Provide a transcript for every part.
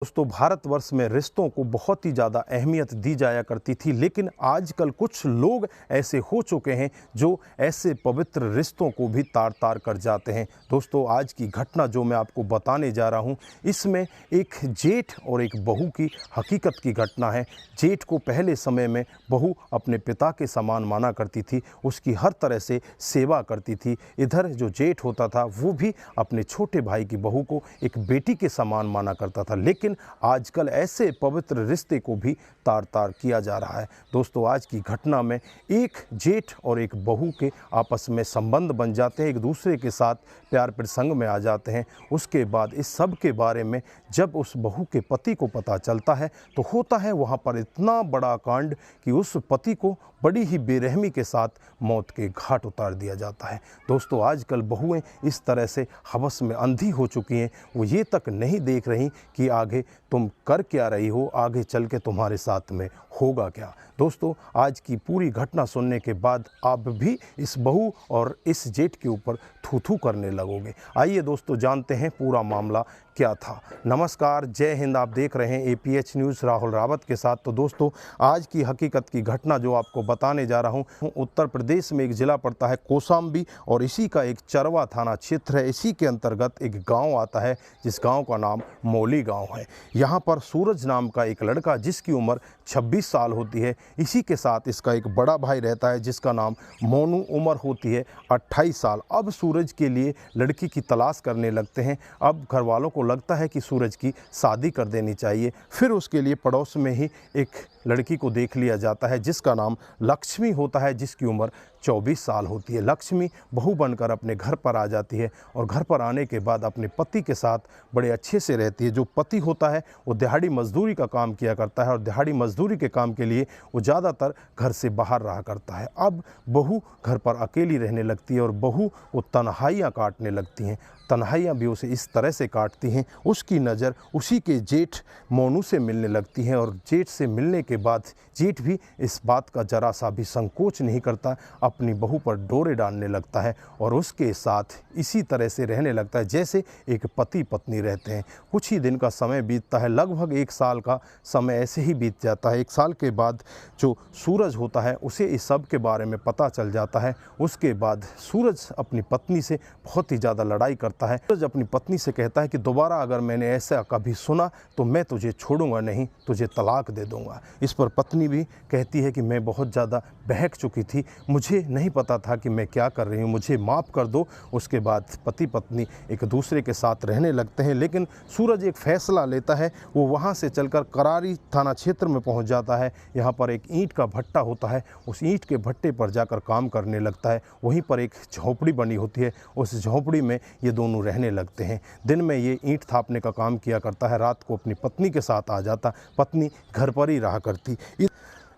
दोस्तों, भारतवर्ष में रिश्तों को बहुत ही ज़्यादा अहमियत दी जाया करती थी, लेकिन आजकल कुछ लोग ऐसे हो चुके हैं जो ऐसे पवित्र रिश्तों को भी तार तार कर जाते हैं। दोस्तों, आज की घटना जो मैं आपको बताने जा रहा हूं, इसमें एक जेठ और एक बहू की हकीकत की घटना है। जेठ को पहले समय में बहू अपने पिता के समान माना करती थी, उसकी हर तरह से सेवा करती थी। इधर जो जेठ होता था वो भी अपने छोटे भाई की बहू को एक बेटी के समान माना करता था, लेकिन आजकल ऐसे पवित्र रिश्ते को भी तार तार किया जा रहा है। दोस्तों, आज की घटना में एक जेठ और एक बहू के आपस में संबंध बन जाते हैं, एक दूसरे के साथ प्यार प्रसंग में आ जाते हैं। उसके बाद इस सब के बारे में जब उस बहू के पति को पता चलता है तो होता है वहाँ पर इतना बड़ा कांड कि उस पति को बड़ी ही बेरहमी के साथ मौत के घाट उतार दिया जाता है। दोस्तों, आजकल बहुएं इस तरह से हवस में अंधी हो चुकी हैं, वो ये तक नहीं देख रही कि आगे तुम कर क्या रही हो, आगे चल के तुम्हारे साथ में होगा क्या। दोस्तों, आज की पूरी घटना सुनने के बाद आप भी इस बहू और इस जेठ के ऊपर थू थू करने लगोगे। आइए दोस्तों, जानते हैं पूरा मामला क्या था। नमस्कार, जय हिंद। आप देख रहे हैं APH न्यूज़ राहुल रावत के साथ। तो दोस्तों, आज की हकीकत की घटना जो आपको बताने जा रहा हूँ, उत्तर प्रदेश में एक ज़िला पड़ता है कौशाम्बी और इसी का एक चरवा थाना क्षेत्र है। इसी के अंतर्गत एक गांव आता है जिस गांव का नाम मौली गांव है। यहाँ पर सूरज नाम का एक लड़का जिसकी उम्र 26 साल होती है, इसी के साथ इसका एक बड़ा भाई रहता है जिसका नाम मोनू, उम्र होती है 28 साल। अब सूरज के लिए लड़की की तलाश करने लगते हैं। अब घर वालों को लगता है कि सूरज की शादी कर देनी चाहिए। फिर उसके लिए पड़ोस में ही एक लड़की को देख लिया जाता है जिसका नाम लक्ष्मी होता है, जिसकी उम्र 24 साल होती है। लक्ष्मी बहू बनकर अपने घर पर आ जाती है और घर पर आने के बाद अपने पति के साथ बड़े अच्छे से रहती है। जो पति होता है वो दिहाड़ी मजदूरी का काम किया करता है और दिहाड़ी मजदूरी के काम के लिए वो ज़्यादातर घर से बाहर रहा करता है। अब बहू घर पर अकेली रहने लगती है और बहू वो तन्हाइयाँ काटने लगती हैं। तन्हाइयाँ भी उसे इस तरह से काटती हैं, उसकी नज़र उसी के जेठ मोनू से मिलने लगती है और जेठ से मिलने के बाद जेठ भी इस बात का जरा सा भी संकोच नहीं करता, अपनी बहू पर डोरे डालने लगता है और उसके साथ इसी तरह से रहने लगता है जैसे एक पति पत्नी रहते हैं। कुछ ही दिन का समय बीतता है, लगभग 1 साल का समय ऐसे ही बीत जाता है। 1 साल के बाद जो सूरज होता है उसे इस सब के बारे में पता चल जाता है। उसके बाद सूरज अपनी पत्नी से बहुत ही ज़्यादा लड़ाई करता है। सूरज अपनी पत्नी से कहता है कि दोबारा अगर मैंने ऐसा कभी सुना तो मैं तुझे छोड़ूंगा नहीं, तुझे तलाक दे दूंगा। इस पर पत्नी भी कहती है कि मैं बहुत ज़्यादा बहक चुकी थी, मुझे नहीं पता था कि मैं क्या कर रही हूँ, मुझे माफ़ कर दो। उसके बाद पति पत्नी एक दूसरे के साथ रहने लगते हैं, लेकिन सूरज एक फ़ैसला लेता है। वो वहाँ से चलकर करारी थाना क्षेत्र में पहुँच जाता है। यहाँ पर एक ईंट का भट्टा होता है, उस ईंट के भट्टे पर जाकर काम करने लगता है। वहीं पर एक झोंपड़ी बनी होती है, उस झोंपड़ी में ये दोनों रहने लगते हैं। दिन में ये ईंट थापने का काम किया करता है, रात को अपनी पत्नी के साथ आ जाता, पत्नी घर पर ही रहा करती।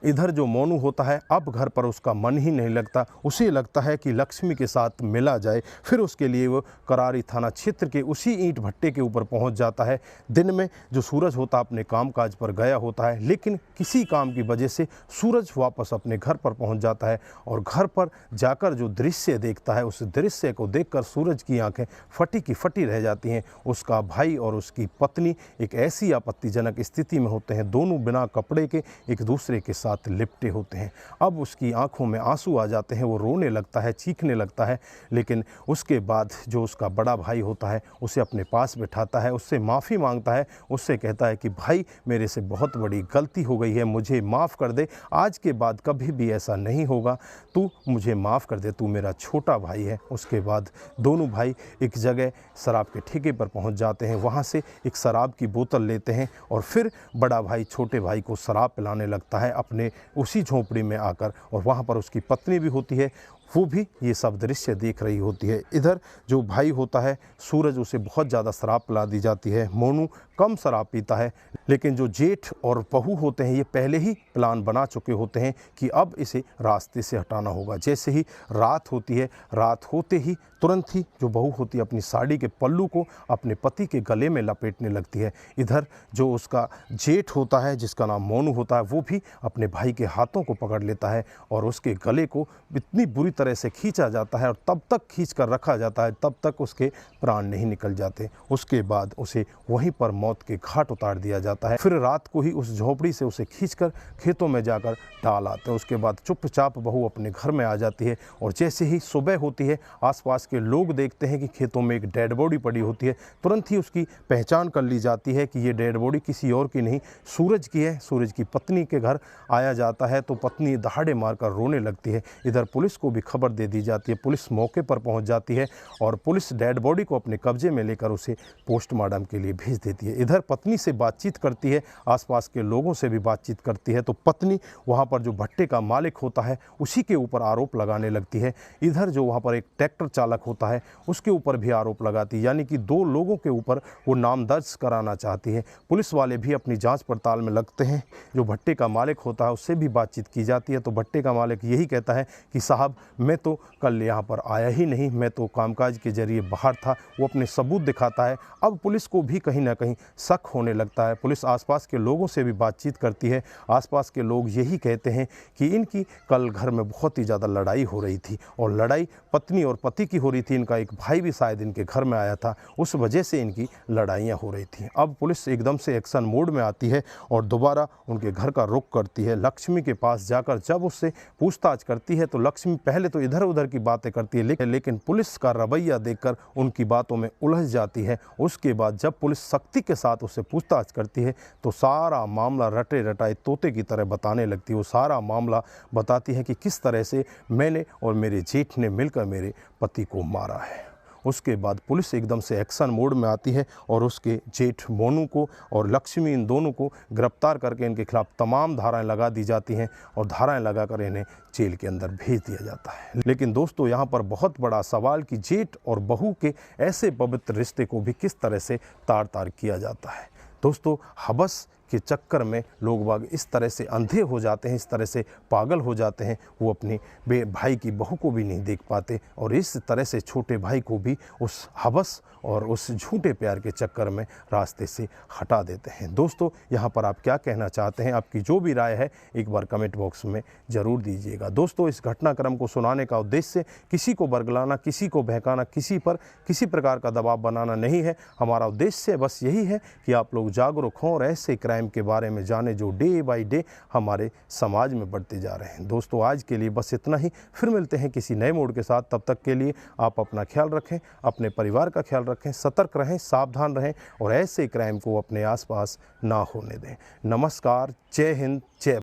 इधर जो मोनू होता है, अब घर पर उसका मन ही नहीं लगता, उसे लगता है कि लक्ष्मी के साथ मिला जाए। फिर उसके लिए वो करारी थाना क्षेत्र के उसी ईंट भट्टे के ऊपर पहुंच जाता है। दिन में जो सूरज होता अपने कामकाज पर गया होता है, लेकिन किसी काम की वजह से सूरज वापस अपने घर पर पहुंच जाता है और घर पर जाकर जो दृश्य देखता है, उस दृश्य को देखकर सूरज की आंखें फटी की फटी रह जाती हैं। उसका भाई और उसकी पत्नी एक ऐसी आपत्तिजनक स्थिति में होते हैं, दोनों बिना कपड़े के एक दूसरे के साथ लिपटे होते हैं। अब उसकी आंखों में आंसू आ जाते हैं, वो रोने लगता है, चीखने लगता है। लेकिन उसके बाद जो उसका बड़ा भाई होता है उसे अपने पास बिठाता है, उससे माफ़ी मांगता है, उससे कहता है कि भाई, मेरे से बहुत बड़ी गलती हो गई है, मुझे माफ़ कर दे, आज के बाद कभी भी ऐसा नहीं होगा, तू मुझे माफ़ कर दे, तू मेरा छोटा भाई है। उसके बाद दोनों भाई एक जगह शराब के ठेके पर पहुंच जाते हैं, वहां से एक शराब की बोतल लेते हैं और फिर बड़ा भाई छोटे भाई को शराब पिलाने लगता है अपने उसी झोंपड़ी में आकर, और वहाँ पर उसकी पत्नी भी होती है, वो भी ये सब दृश्य देख रही होती है। इधर जो भाई होता है सूरज, उसे बहुत ज़्यादा शराब पिला दी जाती है। मोनू कम शराब पीता है, लेकिन जो जेठ और बहू होते हैं ये पहले ही प्लान बना चुके होते हैं कि अब इसे रास्ते से हटाना होगा। जैसे ही रात होती है, रात होते ही तुरंत ही जो बहू होती है अपनी साड़ी के पल्लू को अपने पति के गले में लपेटने लगती है। इधर जो उसका जेठ होता है जिसका नाम मोनू होता है, वो भी अपने भाई के हाथों को पकड़ लेता है और उसके गले को इतनी बुरी तरह से खींचा जाता है और तब तक खींच कर रखा जाता है, तब तक उसके प्राण नहीं निकल जाते। उसके बाद उसे वहीं पर मौत के घाट उतार दिया जाता है। फिर रात को ही उस झोपड़ी से उसे खींचकर खेतों में जाकर डाल आते हैं। उसके बाद चुपचाप बहू अपने घर में आ जाती है और जैसे ही सुबह होती है, आसपास के लोग देखते हैं कि खेतों में एक डेड बॉडी पड़ी होती है। तुरंत ही उसकी पहचान कर ली जाती है कि ये डेड बॉडी किसी और की नहीं, सूरज की है। सूरज की पत्नी के घर आया जाता है तो पत्नी दहाड़े मारकर रोने लगती है। इधर पुलिस को भी खबर दे दी जाती है। पुलिस मौके पर पहुंच जाती है और पुलिस डेड बॉडी को अपने कब्जे में लेकर उसे पोस्टमार्टम के लिए भेज देती है। इधर पत्नी से बातचीत करती है, आसपास के लोगों से भी बातचीत करती है तो पत्नी वहां पर जो भट्टे का मालिक होता है उसी के ऊपर आरोप लगाने लगती है। इधर जो वहां पर एक ट्रैक्टर चालक होता है उसके ऊपर भी आरोप लगाती है, यानी कि दो लोगों के ऊपर वो नाम दर्ज कराना चाहती है। पुलिस वाले भी अपनी जांच पड़ताल में लगते हैं। जो भट्टे का मालिक होता है उससे भी बातचीत की जाती है तो भट्टे का मालिक यही कहता है कि साहब, मैं तो कल यहाँ पर आया ही नहीं, मैं तो कामकाज के जरिए बाहर था। वो अपने सबूत दिखाता है। अब पुलिस को भी कहीं ना कहीं शक होने लगता है। पुलिस आसपास के लोगों से भी बातचीत करती है। आसपास के लोग यही कहते हैं कि इनकी कल घर में बहुत ही ज़्यादा लड़ाई हो रही थी और लड़ाई पत्नी और पति की हो रही थी। इनका एक भाई भी शायद इनके घर में आया था, उस वजह से इनकी लड़ाइयाँ हो रही थी। अब पुलिस एकदम से एक्शन मोड में आती है और दोबारा उनके घर का रुख करती है। लक्ष्मी के पास जाकर जब उससे पूछताछ करती है तो लक्ष्मी पहले तो इधर उधर की बातें करती है, लेकिन पुलिस का रवैया देखकर उनकी बातों में उलझ जाती है। उसके बाद जब पुलिस सख्ती के साथ उससे पूछताछ करती है तो सारा मामला रटे रटाए तोते की तरह बताने लगती है। वो सारा मामला बताती है कि किस तरह से मैंने और मेरे जेठ ने मिलकर मेरे पति को मारा है। उसके बाद पुलिस एकदम से एक्शन मोड में आती है और उसके जेठ मोनू को और लक्ष्मी, इन दोनों को गिरफ्तार करके इनके खिलाफ तमाम धाराएं लगा दी जाती हैं और धाराएं लगाकर इन्हें जेल के अंदर भेज दिया जाता है। लेकिन दोस्तों, यहाँ पर बहुत बड़ा सवाल कि जेठ और बहू के ऐसे पवित्र रिश्ते को भी किस तरह से तार तार किया जाता है। दोस्तों, हवस के चक्कर में लोग बाग इस तरह से अंधे हो जाते हैं, इस तरह से पागल हो जाते हैं, वो अपने भाई की बहू को भी नहीं देख पाते और इस तरह से छोटे भाई को भी उस हवस और उस झूठे प्यार के चक्कर में रास्ते से हटा देते हैं। दोस्तों, यहाँ पर आप क्या कहना चाहते हैं? आपकी जो भी राय है एक बार कमेंट बॉक्स में ज़रूर दीजिएगा। दोस्तों, इस घटनाक्रम को सुनाने का उद्देश्य किसी को बरगलाना, किसी को बहकाना, किसी पर किसी प्रकार का दबाव बनाना नहीं है। हमारा उद्देश्य बस यही है कि आप लोग जागरूक हों और ऐसे क्राइम के बारे में जाने जो डे बाय डे हमारे समाज में बढ़ते जा रहे हैं। दोस्तों, आज के लिए बस इतना ही। फिर मिलते हैं किसी नए मोड़ के साथ। तब तक के लिए आप अपना ख्याल रखें, अपने परिवार का ख्याल रखें, सतर्क रहें, सावधान रहें और ऐसे क्राइम को अपने आसपास ना होने दें। नमस्कार, जय हिंद, जय